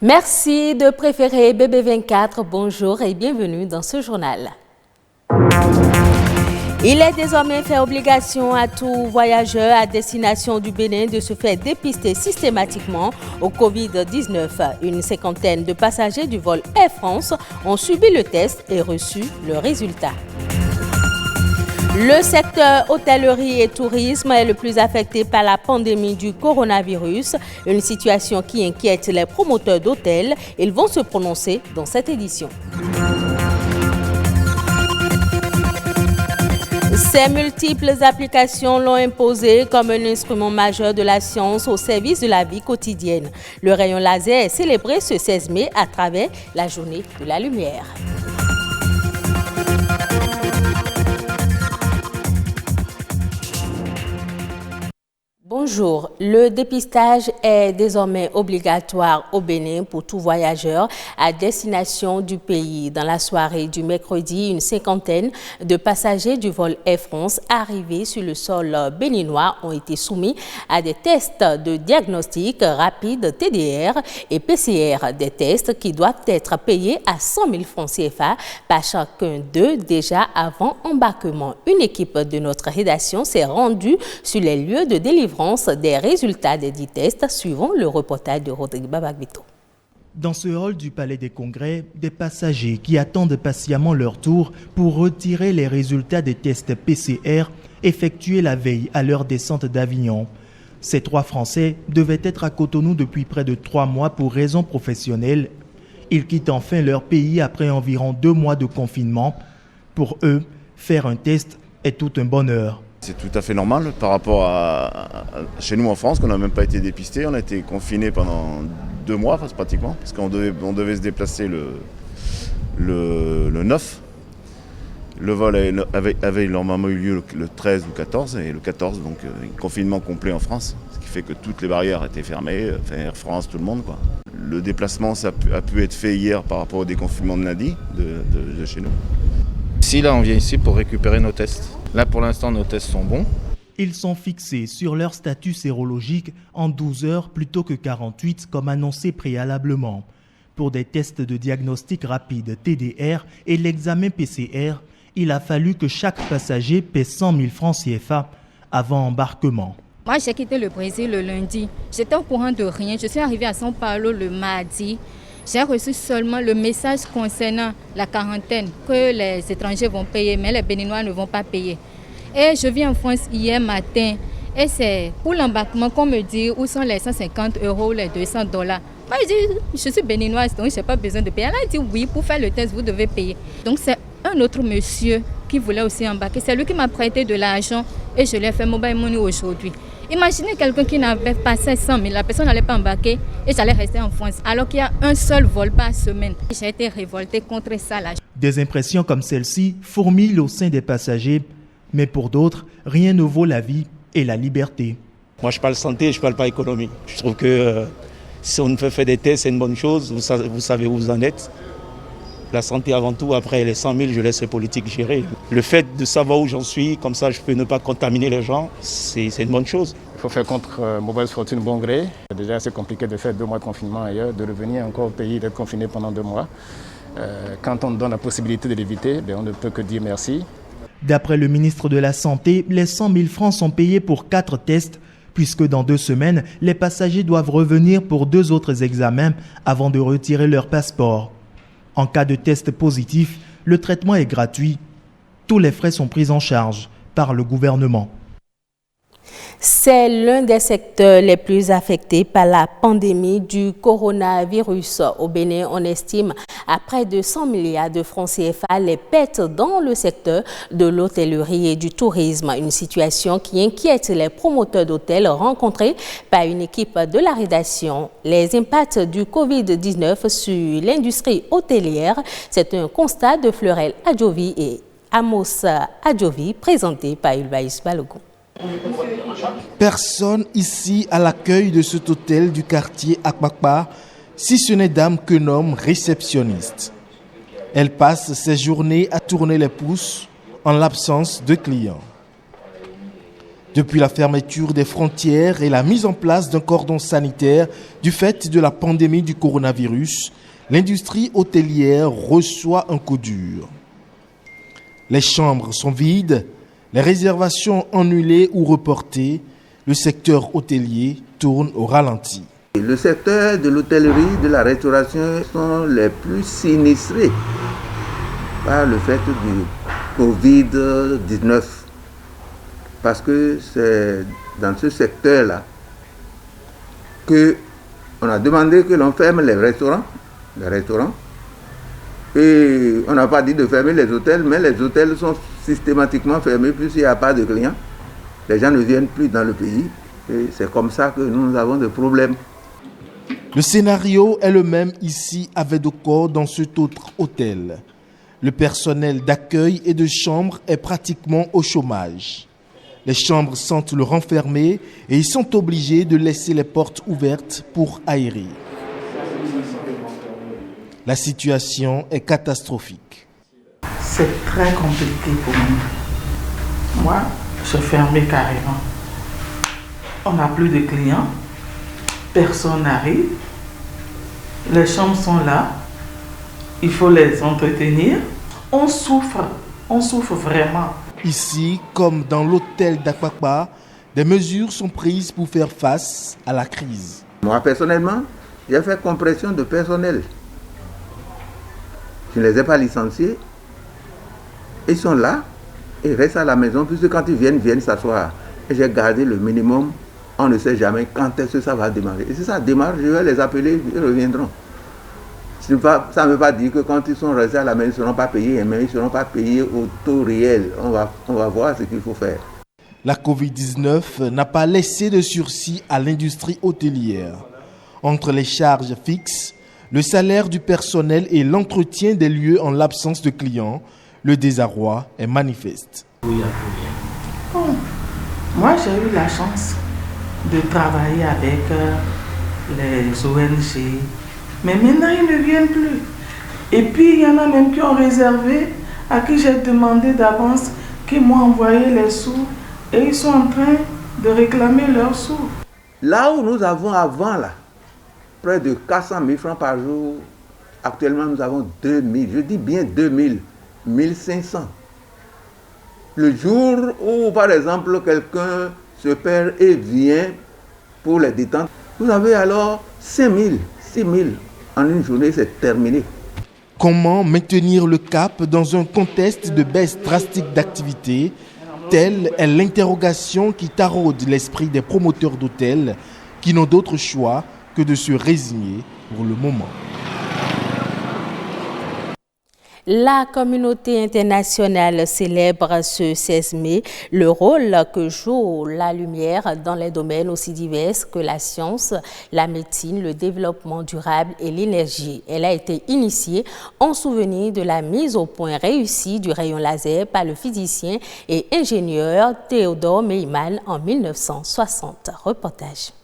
Merci de préférer BB24. Bonjour et bienvenue dans ce journal. Il est désormais fait obligation à tout voyageur à destination du Bénin de se faire dépister systématiquement au Covid-19. Une cinquantaine de passagers du vol Air France ont subi le test et reçu le résultat. Le secteur hôtellerie et tourisme est le plus affecté par la pandémie du coronavirus, une situation qui inquiète les promoteurs d'hôtels. Ils vont se prononcer dans cette édition. Ces multiples applications l'ont imposé comme un instrument majeur de la science au service de la vie quotidienne. Le rayon laser est célébré ce 16 mai à travers la journée de la lumière. Bonjour, le dépistage est désormais obligatoire au Bénin pour tout voyageur à destination du pays. Dans la soirée du mercredi, une cinquantaine de passagers du vol Air France arrivés sur le sol béninois ont été soumis à des tests de diagnostic rapide TDR et PCR, des tests qui doivent être payés à 100 000 francs CFA par chacun d'eux déjà avant embarquement. Une équipe de notre rédaction s'est rendue sur les lieux de délivrance des résultats des 10 tests, suivant le reportage de Rodrigue Babagbito. Dans ce hall du Palais des Congrès, des passagers qui attendent patiemment leur tour pour retirer les résultats des tests PCR effectués la veille à leur descente d'Avignon. Ces 3 Français devaient être à Cotonou depuis près de 3 mois pour raisons professionnelles. Ils quittent enfin leur pays après environ 2 mois de confinement. Pour eux, faire un test est tout un bonheur. C'est tout à fait normal par rapport à chez nous en France, qu'on n'a même pas été dépisté. On a été confinés pendant 2 mois pratiquement, parce qu'on devait se déplacer le 9. Le vol avait normalement eu lieu le 13 ou 14, et le 14, donc confinement complet en France, ce qui fait que toutes les barrières étaient fermées, Air France, tout le monde, quoi. Le déplacement ça a pu être fait hier par rapport au déconfinement de lundi de chez nous. Ici, là, on vient ici pour récupérer nos tests. Là, pour l'instant, nos tests sont bons. Ils sont fixés sur leur statut sérologique en 12 heures plutôt que 48 comme annoncé préalablement. Pour des tests de diagnostic rapide TDR et l'examen PCR, il a fallu que chaque passager paie 100 000 francs CFA avant embarquement. Moi, j'ai quitté le Brésil le lundi. J'étais au courant de rien. Je suis arrivée à São Paulo le mardi. J'ai reçu seulement le message concernant la quarantaine que les étrangers vont payer, mais les Béninois ne vont pas payer. Et je viens en France hier matin et c'est pour l'embarquement qu'on me dit où sont les 150 €, les $200. Moi, je dis, je suis béninoise, donc je n'ai pas besoin de payer. Elle a dit oui, pour faire le test, vous devez payer. Donc c'est un autre monsieur qui voulait aussi embarquer. C'est lui qui m'a prêté de l'argent et je lui ai fait mobile money aujourd'hui. Imaginez quelqu'un qui n'avait pas 500 000, la personne n'allait pas embarquer et j'allais rester en France, alors qu'il y a un seul vol par semaine. J'ai été révoltée contre ça là. Des impressions comme celle-ci fourmillent au sein des passagers, mais pour d'autres, rien ne vaut la vie et la liberté. Moi, je parle santé, je ne parle pas économie. Je trouve que si on fait des tests, c'est une bonne chose, vous savez où vous en êtes. La santé avant tout, après les 100 000, je laisse les politiques gérer. Le fait de savoir où j'en suis, comme ça je peux ne pas contaminer les gens, c'est une bonne chose. Il faut faire contre mauvaise fortune bon gré. Déjà c'est compliqué de faire 2 mois de confinement ailleurs, de revenir encore au pays, d'être confiné pendant 2 mois. Quand on donne la possibilité de l'éviter, on ne peut que dire merci. D'après le ministre de la Santé, les 100 000 francs sont payés pour 4 tests, puisque dans 2 semaines, les passagers doivent revenir pour 2 autres examens avant de retirer leur passeport. En cas de test positif, le traitement est gratuit. Tous les frais sont pris en charge par le gouvernement. C'est l'un des secteurs les plus affectés par la pandémie du coronavirus. Au Bénin, on estime à près de 100 milliards de francs CFA les pertes dans le secteur de l'hôtellerie et du tourisme. Une situation qui inquiète les promoteurs d'hôtels rencontrés par une équipe de la rédaction. Les impacts du Covid-19 sur l'industrie hôtelière, c'est un constat de Fleurel Adjovi et Amos Adjovi présenté par Ulvaïs Balogun. Personne ici à l'accueil de cet hôtel du quartier Akbakpa, si ce n'est dame que nomme réceptionniste. Elle passe ses journées à tourner les pouces en l'absence de clients. Depuis la fermeture des frontières et la mise en place d'un cordon sanitaire du fait de la pandémie du coronavirus, l'industrie hôtelière reçoit un coup dur. Les chambres sont vides, les réservations annulées ou reportées, le secteur hôtelier tourne au ralenti. Le secteur de l'hôtellerie, de la restauration sont les plus sinistrés par le fait du Covid-19. Parce que c'est dans ce secteur-là qu'on a demandé que l'on ferme les restaurants. Et on n'a pas dit de fermer les hôtels, mais les hôtels sont systématiquement fermés puisqu'il n'y a pas de clients. Les gens ne viennent plus dans le pays et c'est comme ça que nous avons des problèmes. Le scénario est le même ici à Védocor dans cet autre hôtel. Le personnel d'accueil et de chambre est pratiquement au chômage. Les chambres sentent le renfermer et ils sont obligés de laisser les portes ouvertes pour aérer. La situation est catastrophique. C'est très compliqué pour nous. Moi, je fermé carrément. On n'a plus de clients. Personne n'arrive. Les chambres sont là. Il faut les entretenir. On souffre vraiment. Ici, comme dans l'hôtel d'Akpakpa, des mesures sont prises pour faire face à la crise. Moi, personnellement, j'ai fait compression de personnel. Je ne les ai pas licenciés. Ils sont là, ils restent à la maison, puisque quand ils viennent s'asseoir. Et j'ai gardé le minimum. On ne sait jamais quand est-ce que ça va démarrer. Et si ça démarre, je vais les appeler, ils reviendront. Ça ne veut pas dire que quand ils sont restés à la maison, ils ne seront pas payés, mais ils ne seront pas payés au taux réel. On va voir ce qu'il faut faire. La Covid-19 n'a pas laissé de sursis à l'industrie hôtelière. Entre les charges fixes, le salaire du personnel et l'entretien des lieux en l'absence de clients, le désarroi est manifeste. Bon, moi, j'ai eu la chance de travailler avec les ONG. Mais maintenant, ils ne viennent plus. Et puis, il y en a même qui ont réservé, à qui j'ai demandé d'avance, qui m'ont envoyé les sous. Et ils sont en train de réclamer leurs sous. Là où nous avons avant, là, près de 400 000 francs par jour, actuellement, nous avons 2000. Je dis bien 2000, 1500. Le jour où, par exemple, quelqu'un se perd et vient pour les détentes, vous avez alors 5000, 6000. En une journée, c'est terminé. Comment maintenir le cap dans un contexte de baisse drastique d'activité? Telle est l'interrogation qui taraude l'esprit des promoteurs d'hôtels qui n'ont d'autre choix que de se résigner pour le moment. La communauté internationale célèbre ce 16 mai le rôle que joue la lumière dans les domaines aussi divers que la science, la médecine, le développement durable et l'énergie. Elle a été initiée en souvenir de la mise au point réussie du rayon laser par le physicien et ingénieur Théodore Meyman en 1960. Reportage.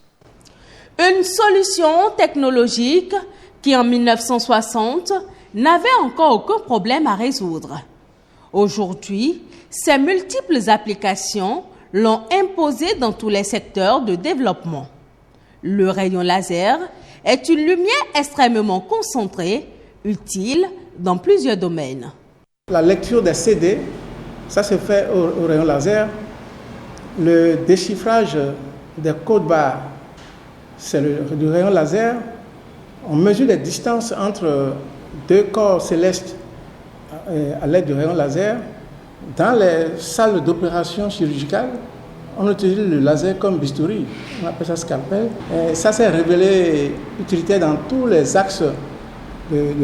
Une solution technologique qui en 1960 n'avait encore aucun problème à résoudre. Aujourd'hui, ces multiples applications l'ont imposé dans tous les secteurs de développement. Le rayon laser est une lumière extrêmement concentrée, utile dans plusieurs domaines. La lecture des CD, ça se fait au rayon laser. Le déchiffrage des codes barres, c'est du rayon laser. On mesure les distances entre deux corps célestes à l'aide du rayon laser. Dans les salles d'opération chirurgicale, on utilise le laser comme bistouri, on appelle ça scalpel. Et ça s'est révélé utilitaire dans tous les axes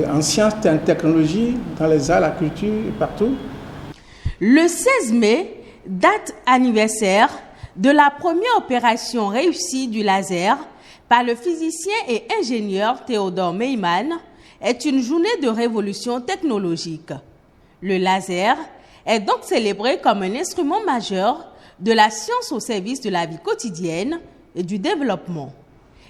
en sciences et en technologie, dans les arts, la culture et partout. Le 16 mai, date anniversaire de la première opération réussie du laser par le physicien et ingénieur Théodore Meyman, est une journée de révolution technologique. Le laser est donc célébré comme un instrument majeur de la science au service de la vie quotidienne et du développement.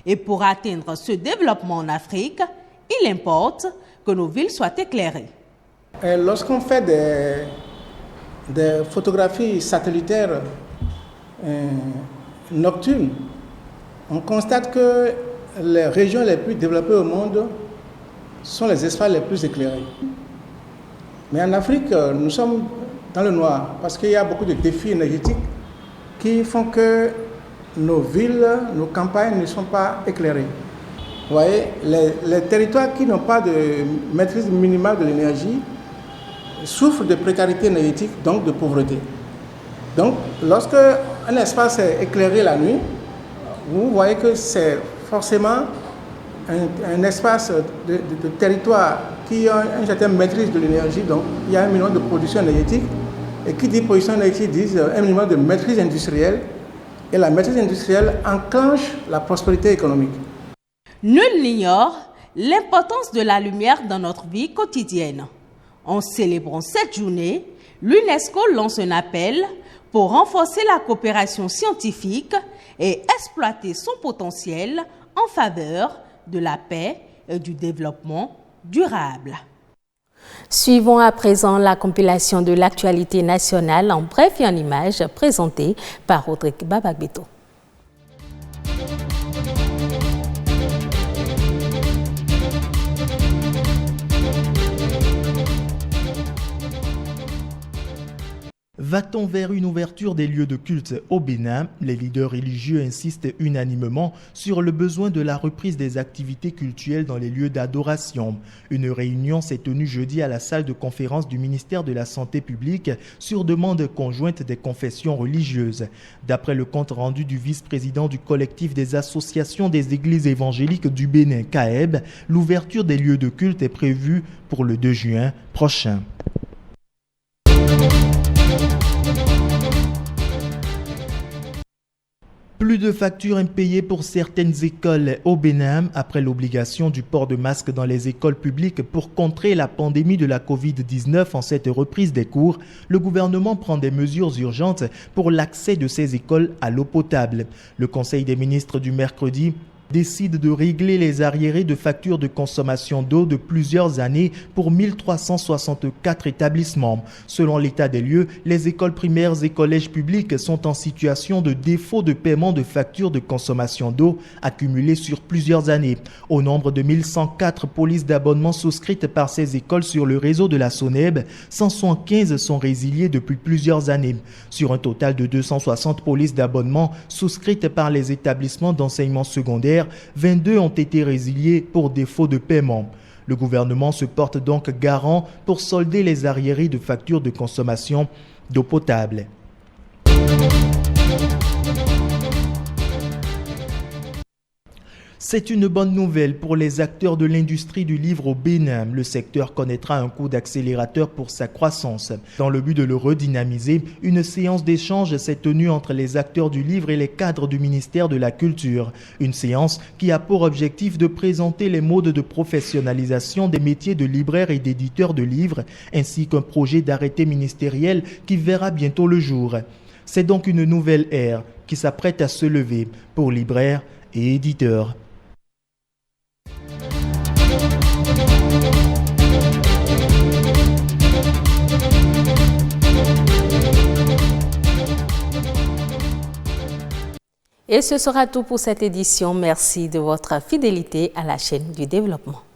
Et pour atteindre ce développement en Afrique, il importe que nos villes soient éclairées. Lorsqu'on fait des photographies satellitaires nocturne, on constate que les régions les plus développées au monde sont les espaces les plus éclairés. Mais en Afrique, nous sommes dans le noir parce qu'il y a beaucoup de défis énergétiques qui font que nos villes, nos campagnes ne sont pas éclairées. Vous voyez, les territoires qui n'ont pas de maîtrise minimale de l'énergie souffrent de précarité énergétique, donc de pauvreté. Donc, lorsque un espace est éclairé la nuit, vous voyez que c'est forcément un espace de territoire qui a une certaine maîtrise de l'énergie, donc il y a un minimum de production énergétique. Et qui dit production énergétique dit un minimum de maîtrise industrielle. Et la maîtrise industrielle enclenche la prospérité économique. Nul n'ignore l'importance de la lumière dans notre vie quotidienne. En célébrant cette journée, l'UNESCO lance un appel pour renforcer la coopération scientifique et exploiter son potentiel en faveur de la paix et du développement durable. Suivons à présent la compilation de l'actualité nationale en bref et en images présentée par Rodrigue Babagbeto. Va-t-on vers une ouverture des lieux de culte au Bénin? Les leaders religieux insistent unanimement sur le besoin de la reprise des activités cultuelles dans les lieux d'adoration. Une réunion s'est tenue jeudi à la salle de conférence du ministère de la Santé publique sur demande conjointe des confessions religieuses. D'après le compte rendu du vice-président du collectif des associations des églises évangéliques du Bénin, CAEB, l'ouverture des lieux de culte est prévue pour le 2 juin prochain. Plus de factures impayées pour certaines écoles au Bénin après l'obligation du port de masque dans les écoles publiques pour contrer la pandémie de la Covid-19 en cette reprise des cours. Le gouvernement prend des mesures urgentes pour l'accès de ces écoles à l'eau potable. Le Conseil des ministres du mercredi décide de régler les arriérés de factures de consommation d'eau de plusieurs années pour 1364 établissements. Selon l'état des lieux, les écoles primaires et collèges publics sont en situation de défaut de paiement de factures de consommation d'eau accumulées sur plusieurs années. Au nombre de 1104 polices d'abonnement souscrites par ces écoles sur le réseau de la SONEB, 175 sont résiliées depuis plusieurs années. Sur un total de 260 polices d'abonnement souscrites par les établissements d'enseignement secondaire, 22 ont été résiliés pour défaut de paiement. Le gouvernement se porte donc garant pour solder les arriérés de factures de consommation d'eau potable. C'est une bonne nouvelle pour les acteurs de l'industrie du livre au Bénin. Le secteur connaîtra un coup d'accélérateur pour sa croissance. Dans le but de le redynamiser, une séance d'échange s'est tenue entre les acteurs du livre et les cadres du ministère de la Culture. Une séance qui a pour objectif de présenter les modes de professionnalisation des métiers de libraire et d'éditeur de livres, ainsi qu'un projet d'arrêté ministériel qui verra bientôt le jour. C'est donc une nouvelle ère qui s'apprête à se lever pour libraires et éditeurs. Et ce sera tout pour cette édition. Merci de votre fidélité à la chaîne du développement.